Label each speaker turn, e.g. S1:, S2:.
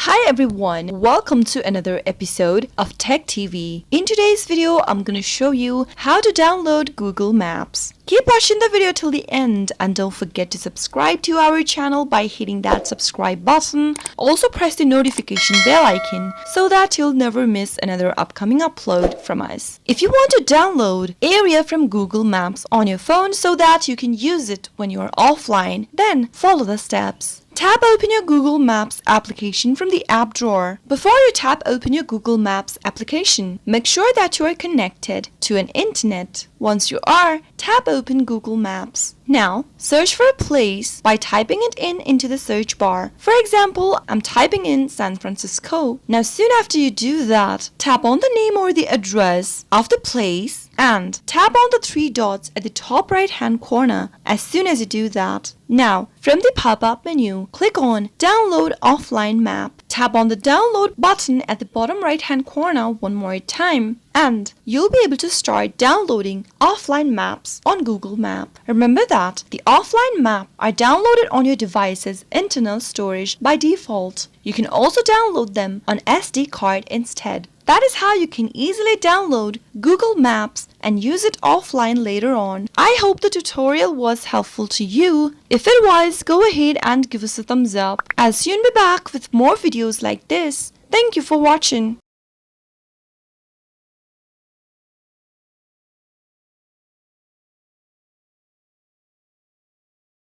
S1: Hi everyone, welcome to another episode of Tech TV. In today's video, I'm going to show you how to download Google Maps. Keep watching the video till the end and don't forget to subscribe to our channel by hitting that subscribe button. Also press the notification bell icon so that you'll never miss another upcoming upload from us. If you want to download Area from Google Maps on your phone so that you can use it when you are offline, then follow the steps. Tap open your Google Maps application from the app drawer. Before you tap open your Google Maps application, make sure that you are connected to an internet. Once you are, tap open Google Maps. Now, search for a place by typing it into the search bar. For example, I'm typing in San Francisco. Now, soon after you do that, tap on the name or the address of the place and tap on the three dots at the top right hand corner as soon as you do that. Now, from the pop-up menu, click on Download Offline Map. Tap on the download button at the bottom right hand corner one more time and you'll be able to start downloading offline maps on Google Maps. Remember that the offline maps are downloaded on your device's internal storage by default. You can also download them on SD card instead. That is how you can easily download Google Maps and use it offline later on. I hope the tutorial was helpful to you. If it was, go ahead and give us a thumbs up. I'll soon be back with more videos like this. Thank you for watching.